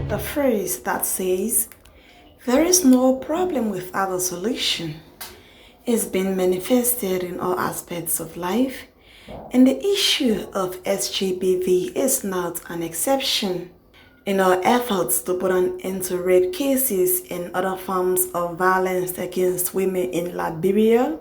The phrase that says, "There is no problem without a solution," is being manifested in all aspects of life, and the issue of SGBV is not an exception. In our efforts to put an end to rape cases and other forms of violence against women in Liberia,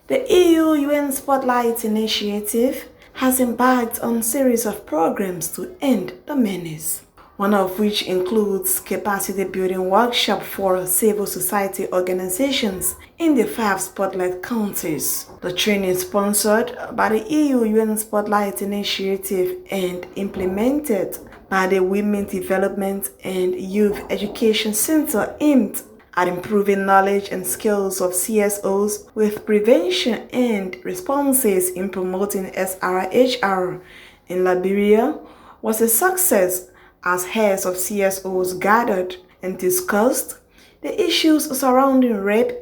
the EU UN Spotlight Initiative has embarked on a series of programs to end the menace, one of which includes capacity building workshop for civil society organizations in the 5 spotlight counties. The training sponsored by the EU UN Spotlight Initiative and implemented by the Women Development and Youth Education Center aimed at improving knowledge and skills of CSOs with prevention and responses in promoting SRHR in Liberia was a success, as heads of CSOs gathered and discussed the issues surrounding rape,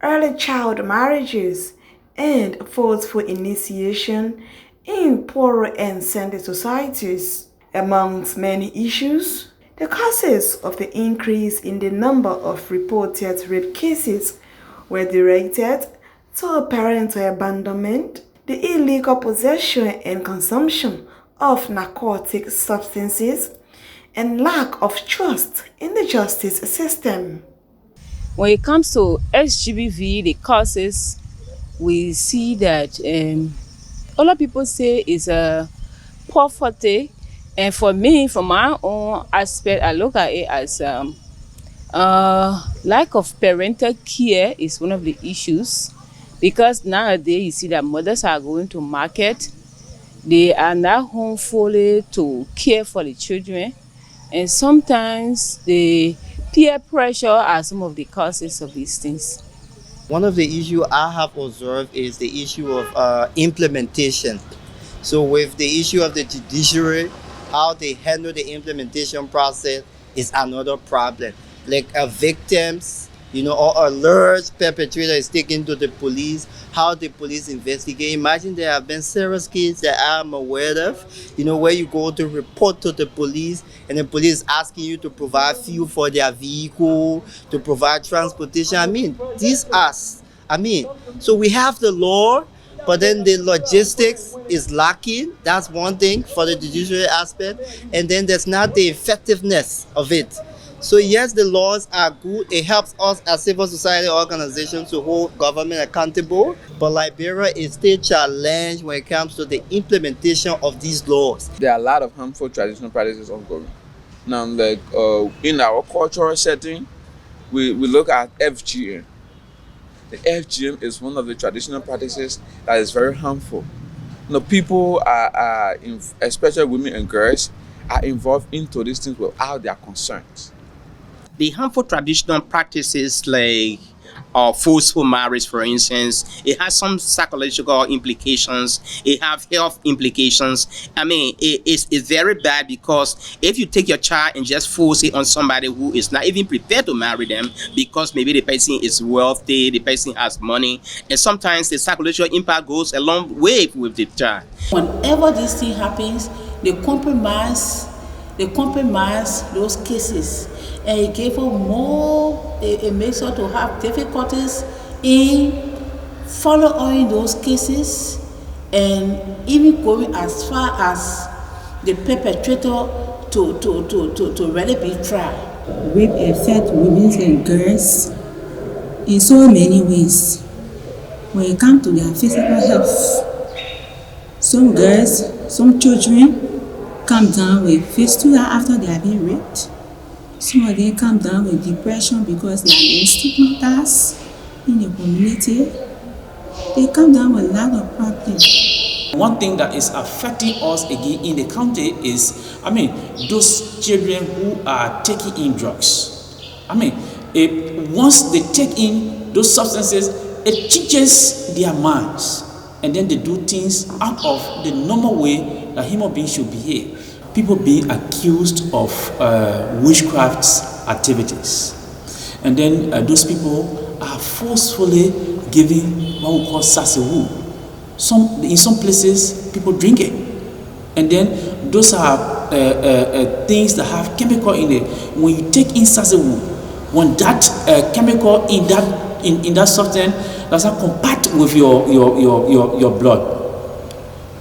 early child marriages, and forceful initiation in poorer and sending societies. Amongst many issues, the causes of the increase in the number of reported rape cases were directed to parental abandonment, the illegal possession and consumption of narcotic substances, and lack of trust in the justice system. When it comes to SGBV, the causes, we see that a lot of people say it's a poverty, and for me, from my own aspect, I look at it as lack of parental care is one of the issues, because nowadays you see that mothers are going to market, they are not home fully to care for the children. And sometimes the peer pressure are some of the causes of these things. One of the issues I have observed is the issue of implementation. So with the issue of the judiciary, how they handle the implementation process is another problem. Like victims, or alerts perpetrator is taken to the police, how the police investigate. Imagine there have been serious cases that I'm aware of, where you go to report to the police and the police is asking you to provide fuel for their vehicle, to provide transportation. So we have the law, but then the logistics is lacking. That's one thing for the judiciary aspect. And then there's not the effectiveness of it. So yes, the laws are good. It helps us as civil society organizations to hold government accountable. But Liberia is still challenged when it comes to the implementation of these laws. There are a lot of harmful traditional practices ongoing. Now, like in our cultural setting, we look at FGM. The FGM is one of the traditional practices that is very harmful. People are especially women and girls, are involved into these things without their consent. The harmful traditional practices like forceful marriage, for instance, it has some psychological implications. It have health implications. It's very bad, because if you take your child and just force it on somebody who is not even prepared to marry them, because maybe the person is wealthy, the person has money, and sometimes the psychological impact goes a long way with the child. Whenever this thing happens, they compromise those cases, and it gave them more, it makes her to have difficulties in following those cases, and even going as far as the perpetrator to really be tried. Rape affects women and girls in so many ways. When it comes to their physical health, some girls, some children come down with fistula after they have been raped. Some of them come down with depression because they have been stigmatized in the community. They come down with a lot of problems. One thing that is affecting us again in the county is, those children who are taking in drugs. Once they take in those substances, it changes their minds, and then they do things out of the normal way that human beings should behave. People being accused of witchcraft activities, and then those people are forcefully giving what we call sasewu. In some places, people drink it, and then those are things that have chemical in it. When you take in sasewu, when that chemical in that substance does not compact with your blood,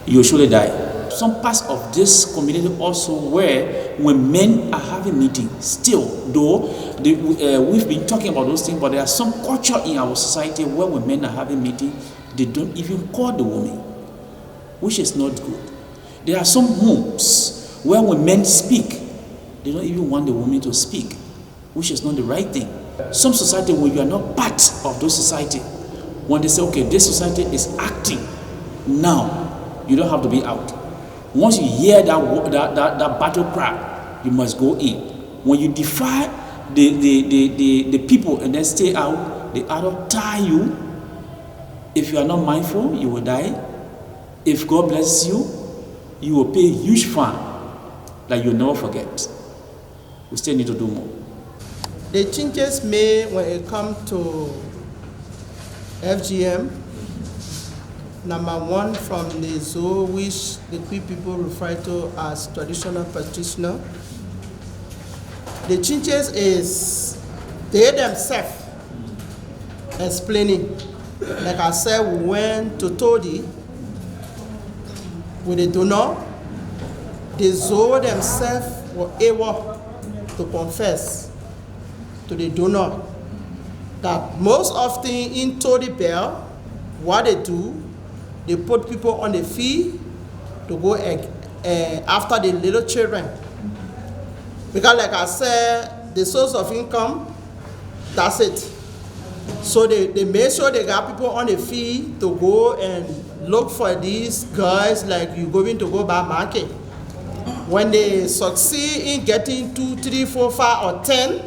you surely die. Some parts of this community also where when men are having meetings, still though we've been talking about those things, but there are some culture in our society where when men are having meetings, they don't even call the woman, which is not good. There are some homes where when men speak, they don't even want the woman to speak, which is not the right thing. Some society where you are not part of those society, when they say, okay, this society is acting, now you don't have to be out. Once you hear that battle cry, you must go in. When you defy the people and then stay out, they either tie you. If you are not mindful, you will die. If God blesses you, you will pay a huge fine that you'll never forget. We still need to do more. The changes made when it comes to FGM, number one, from the zoo, which the Cree people refer to as traditional practitioner. The changes is they themselves explaining. Like I said, we went to Todi with the donor. The zoo themselves were able to confess to the donor that most often in Todi Bell, what they do, they put people on the field to go after the little children. Because like I said, the source of income, that's it. So they make sure they got people on the field to go and look for these guys like you going to go buy market. When they succeed in getting 2, 3, 4, 5, or 10,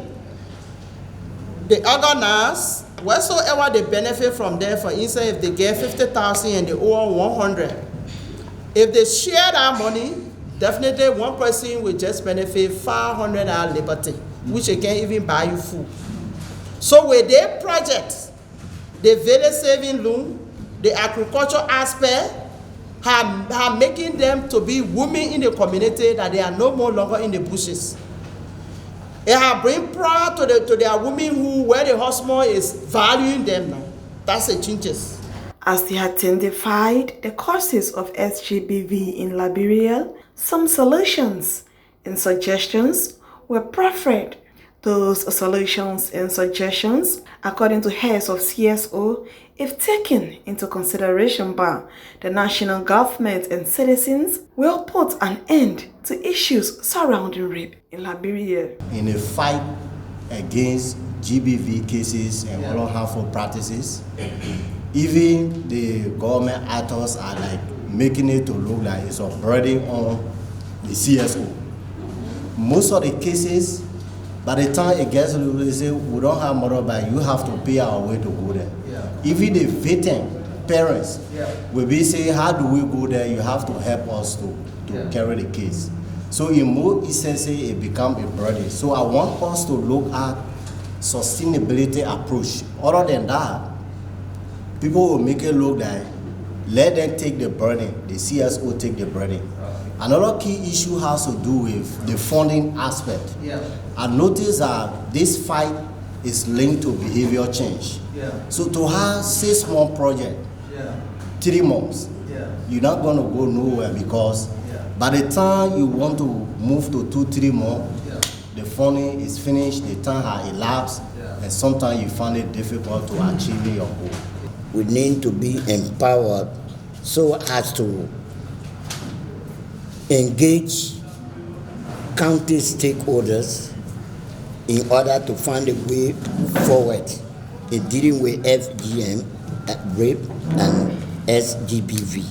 they organize whatsoever they benefit from there. For instance, if they get 50,000 and they owe 100, if they share that money, definitely one person will just benefit 500 at liberty, which they can't even buy you food. So with their projects, the village saving loan, the agricultural aspect, are making them to be women in the community that they are no more longer in the bushes. It has bring pride to their women who, where the husband is valuing them now. That's the changes. As they identified the causes of SGBV in Liberia, some solutions and suggestions were preferred. Those solutions and suggestions, according to heads of CSO, if taken into consideration by the national government and citizens, will put an end to issues surrounding rape in Liberia. In a fight against GBV cases and other harmful practices, even the government actors are like making it to look like it's a burden on the CSO. Most of the cases, by the time it gets to they say, we don't have mother, but you have to pay our way to go there. Even the victim parents will be saying, how do we go there? You have to help us to carry the case. So in more instances, it becomes a burden. So I want us to look at sustainability approach. Other than that, people will make it look like, let them take the burden, the CSO take the burden. Another key issue has to do with the funding aspect. I noticed that this fight is linked to behavior change. So to have 6-month project, 3 months, you're not going to go nowhere because by the time you want to move to 2-3 months, the funding is finished, the time has elapsed, and sometimes you find it difficult to achieve your goal. We need to be empowered so as to engage county stakeholders in order to find a way forward in dealing with FGM, rape, and SGBV.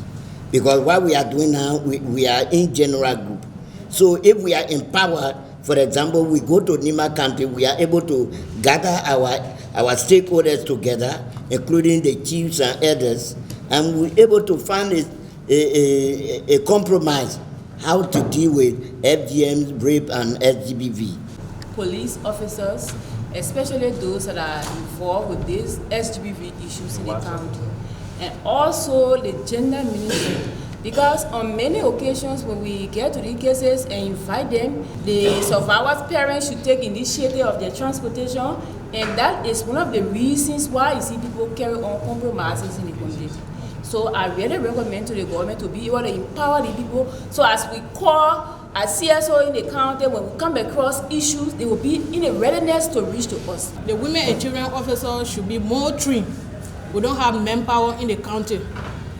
Because what we are doing now, we are in general group. So if we are empowered, for example, we go to Nima County, we are able to gather our stakeholders together, including the chiefs and elders, and we're able to find a compromise how to deal with FGM, rape, and SGBV. Police officers, especially those that are involved with these SGBV issues in the county, and also the gender ministry, because on many occasions when we get to the cases and invite them, the survivors' parents should take initiative of their transportation, and that is one of the reasons why you see people carry on compromises in the community. So I really recommend to the government to be able to empower the people, so as we call a CSO in the county, when we come across issues, they will be in a readiness to reach to us. The women and children officers should be more trained. We don't have manpower in the county.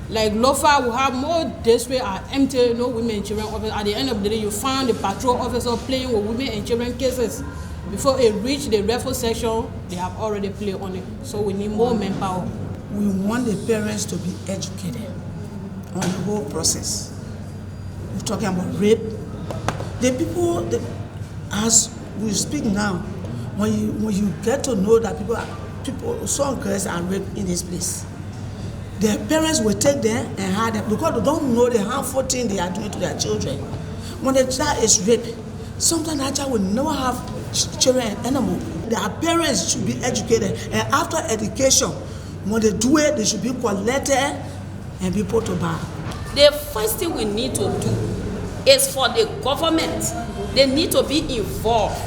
Like Lofa, we have more districts are empty, no women and children officers. At the end of the day, you find the patrol officer playing with women and children cases. Before it reach the referral section, they have already played on it. So we need more manpower. We want the parents to be educated on the whole process. We're talking about rape. The people, as we speak now, when you get to know that some girls are raped in this place, their parents will take them and hide them because they don't know the harmful thing they are doing to their children. When the child is raped, sometimes that child will never have children anymore. Their parents should be educated, and after education, when they do it, they should be collected and be put to bar. The first thing we need to do is for the government. They need to be involved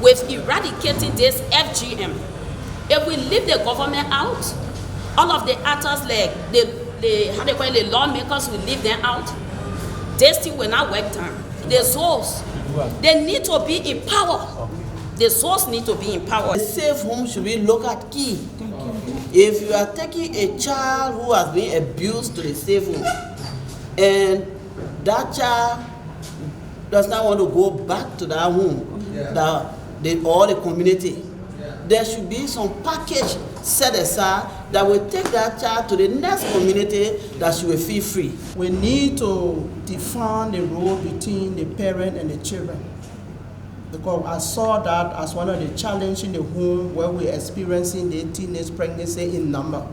with eradicating this FGM. If we leave the government out, all of the actors like the lawmakers will leave them out, this thing will not work down. The souls, they need to be empowered. The souls need to be empowered. The safe home should be looked at key. If you are taking a child who has been abused to the safe home, and that child does not want to go back to that home, or the community, there should be some package set aside that will take that child to the next community that she will feel free. We need to define the role between the parent and the children, because I saw that as one of the challenges in the home where we're experiencing the teenage pregnancy in number.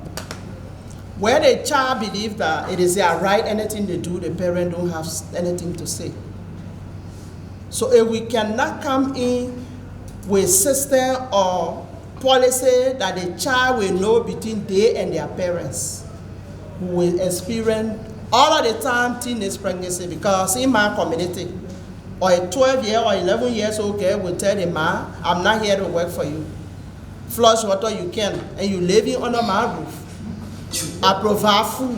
Where the child believes that it is their right, anything they do, the parent don't have anything to say. So if we cannot come in with system or policy that the child will know between they and their parents, who will experience all of the time teenage pregnancy, because in my community, or a 12-year or 11 years old girl will tell the man, I'm not here to work for you. Flush water you can, and you living under my roof. I provide food.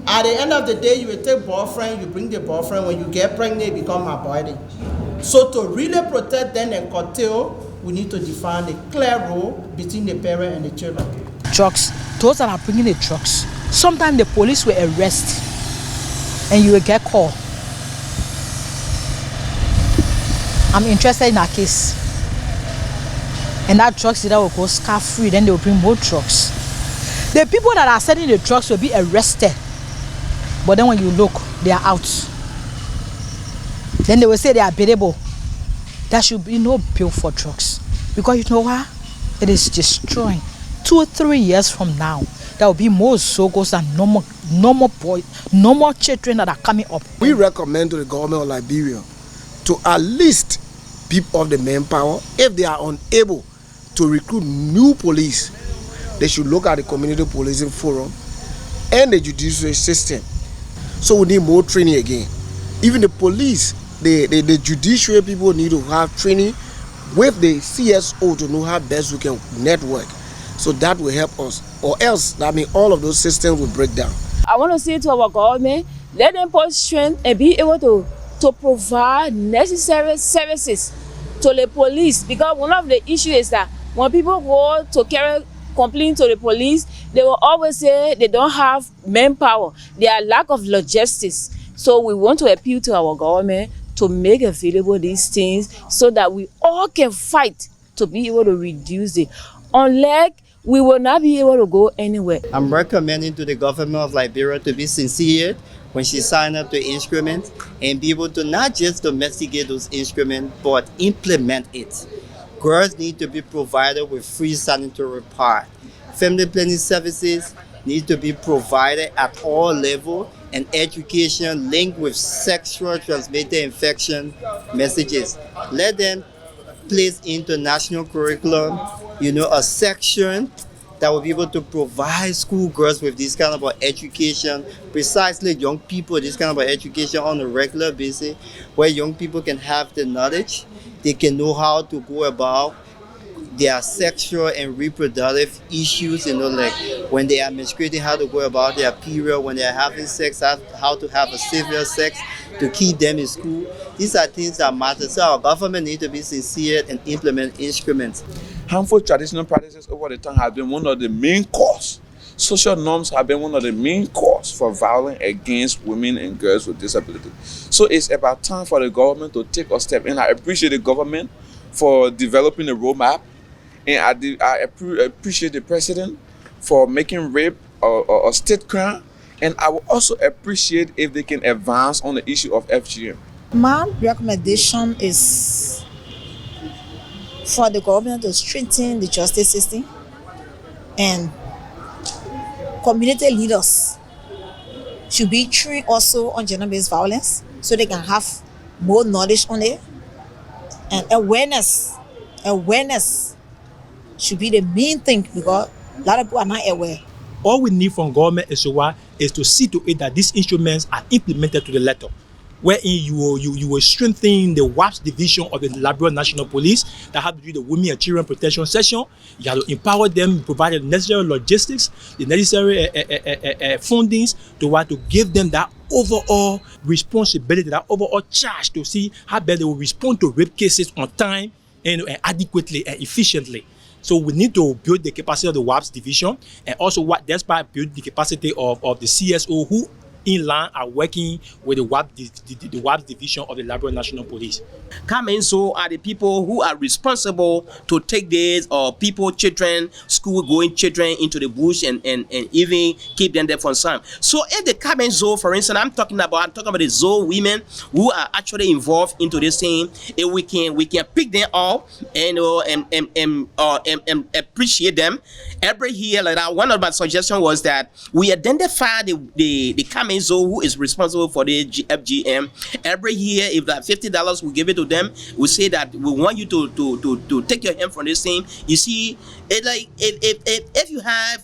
At the end of the day, you will take boyfriend, you bring the boyfriend. When you get pregnant, it become my body. So to really protect them and curtail, we need to define a clear role between the parent and the children. Drugs, those that are bringing the drugs, sometimes the police will arrest and you will get called. I'm interested in that case. And that drugs dealer will go scot-free, then they will bring more drugs. The people that are selling the drugs will be arrested. But then when you look, they are out. Then they will say they are biddable. There should be no bill for drugs. Because you know what? It is destroying. 2 or 3 years from now, there will be more Zogos and normal children that are coming up. We recommend to the government of Liberia to at least beef up the manpower. If they are unable to recruit new police, they should look at the community policing forum and the judicial system. So we need more training again. Even the police, the judiciary people need to have training with the CSO to know how best we can network. So that will help us. Or else, that means all of those systems will break down. I want to say to our government, let them put strength and be able to provide necessary services to the police. Because one of the issues is that when people go to carry complaint to the police, they will always say they don't have manpower. There are lack of logistics. So we want to appeal to our government to make available these things so that we all can fight to be able to reduce it. Unless we will not be able to go anywhere. I'm recommending to the government of Liberia to be sincere when she sign up the instruments and be able to not just domesticate those instruments, but implement it. Girls need to be provided with free sanitary pads. Family planning services need to be provided at all levels, and education linked with sexual transmitted infection messages. Let them place into national curriculum, a section that will be able to provide schoolgirls with this kind of education, precisely young people, this kind of education on a regular basis, where young people can have the knowledge, they can know how to go about their sexual and reproductive issues, like when they are menstruating, how to go about their period, when they are having sex, how to have a safer sex, to keep them in school. These are things that matter. So our government needs to be sincere and implement instruments. Harmful traditional practices over the time have been one of the main causes. Social norms have been one of the main causes for violence against women and girls with disabilities. So it's about time for the government to take a step. And I appreciate the government for developing a roadmap. And I appreciate the president for making rape a state crime. And I will also appreciate if they can advance on the issue of FGM. My recommendation is for the government to strengthen the justice system, and community leaders should be trained also on gender-based violence so they can have more knowledge on it. And awareness should be the main thing, because a lot of people are not aware. All we need from government is to see to it that these instruments are implemented to the letter, wherein you will strengthen the WAPS division of the Liberia National Police that have to do the Women and Children Protection Section. You have to empower them, provide the necessary logistics, the necessary fundings to give them that overall responsibility, that overall charge to see how better they will respond to rape cases on time and adequately and efficiently. So we need to build the capacity of the WAPS division, and also despite build the capacity of the CSO who in line are working with the WAPS division of the Liberia National Police. Kamenzo are the people who are responsible to take these children, school-going children into the bush and even keep them there for some. So if the Kamenzo, for instance, I'm talking about the Zoe women who are actually involved into this thing, if we can pick them up and appreciate them. Every year, like that, one of my suggestions was that we identify the Kamenzo who is responsible for the FGM. Every year, if that $50 we give it to them, we say that we want you to take your hand from this thing. You see, it like if you have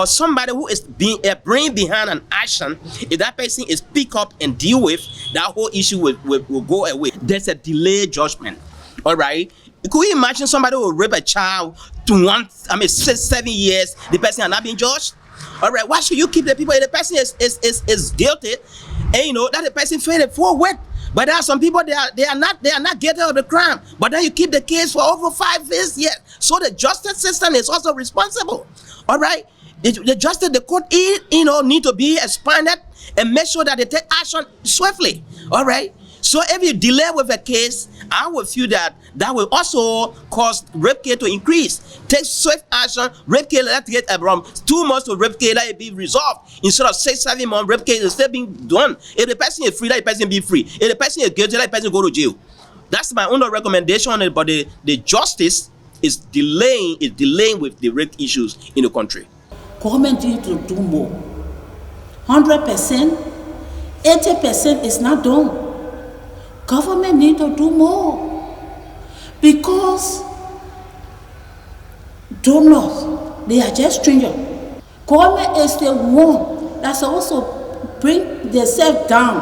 somebody who is being a brain behind an action, if that person is pick up and deal with, that whole issue will go away. There's a delayed judgment. All right. Could you imagine somebody who will rape a child to 7 years, the person are not being judged? All right, why should you keep the people if the person is guilty, and that the person failed forward? But there are some people they are not guilty of the crime, but then you keep the case for over 5 years yet. So the justice system is also responsible. All right, the court need to be expanded and make sure that they take action swiftly. All right. So if you delay with a case, I will feel that will also cause rape case to increase. Take swift action. Rape case, let's get from 2 months to rape case, let it be resolved. Instead of 6-7 months, rape case is still being done. If the person is free, let the person be free. If the person is guilty, let the person go to jail. That's my own recommendation on it, but the justice is delaying with the rape issues in the country. Government need to do more. 100%, 80% is not done. Government need to do more, because donors, they are just strangers. Government is the one that's supposed to bring themselves down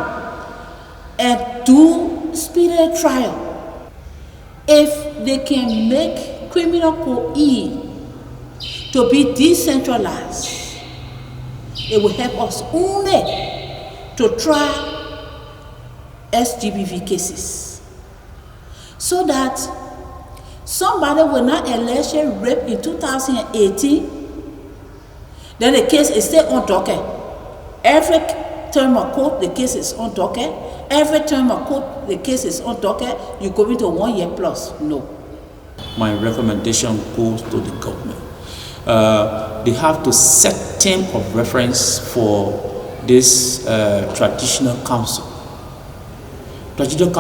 and do speedy trial. If they can make criminal court to be decentralized, it will help us only to try SGBV cases, so that somebody will not allegedly rape in 2018, then the case is still on docket. Every term of court, the case is on docket. Every term of court, the case is on docket. You go into 1 year plus. No. My recommendation goes to the government. They have to set term of reference for this traditional council. Traditional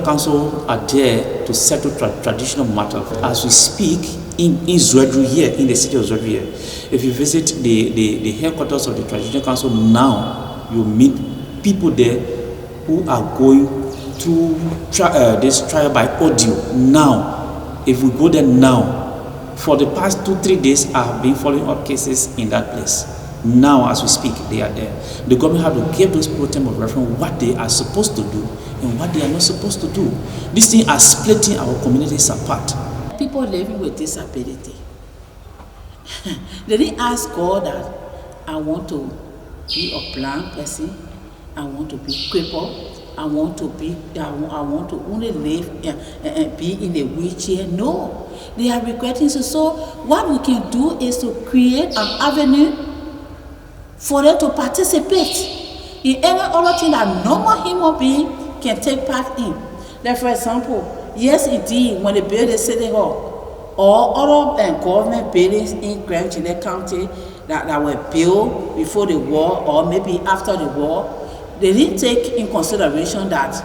council are there to settle traditional matters. As we speak, in Zouadrou here, in the city of Zouadrou here, if you visit the headquarters of the traditional council now, you meet people there who are going through this trial by audio now. If we go there now, for the past 2-3 days, I have been following up cases in that place. Now, as we speak, they are there. The government have to give those people term of reference what they are supposed to do and what they are not supposed to do. These things are splitting our communities apart. People living with disability, they didn't ask God that I want to be a blind person, I want to be crippled, I want to only live and be in a wheelchair. No, they are regretting. So what we can do is to create an avenue for them to participate in any other thing that normal human being can take part in. Like for example, yes indeed, when they build a city hall or other government buildings in Grand Gillette County that were built before the war or maybe after the war, they didn't take in consideration that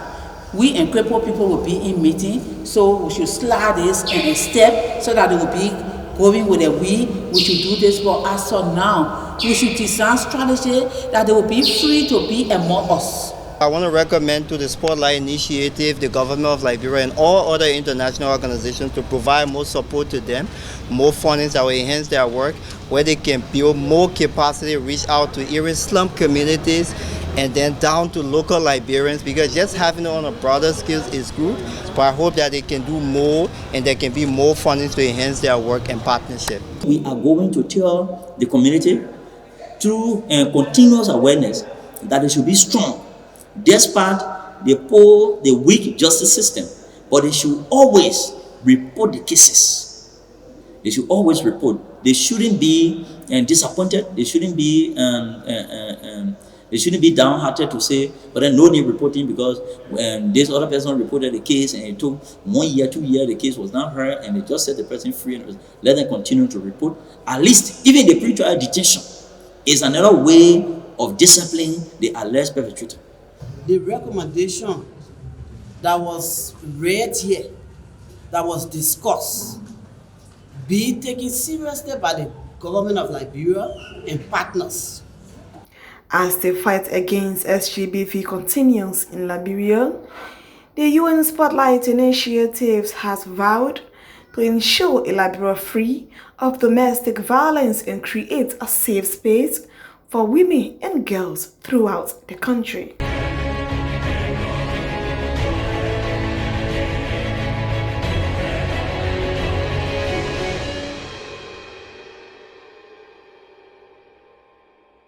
we and crippled people will be in meeting, so we should slide this and a step so that they will be going with a we should do this. But as of now, we should design strategy that they will be free to be among us. I want to recommend to the Spotlight Initiative, the government of Liberia, and all other international organizations to provide more support to them, more funding that will enhance their work, where they can build more capacity, reach out to even slum communities, and then down to local Liberians, because just having it on a broader scale is good, but I hope that they can do more and there can be more funding to enhance their work and partnership. We are going to tell the community through continuous awareness that they should be strong, despite the weak justice system, but they should always report the cases. They should always report. They shouldn't be disappointed. They shouldn't be downhearted to say, but then no need reporting because this other person reported the case and it took 1 year, 2 years, the case was not heard and they just set the person free and let them continue to report. At least, even the pre-trial detention is another way of disciplining the alleged perpetrator. The recommendation that was read here, that was discussed, be taken seriously by the government of Liberia and partners. As the fight against SGBV continues in Liberia, the UN Spotlight Initiative has vowed to ensure a Liberia free of domestic violence and create a safe space for women and girls throughout the country.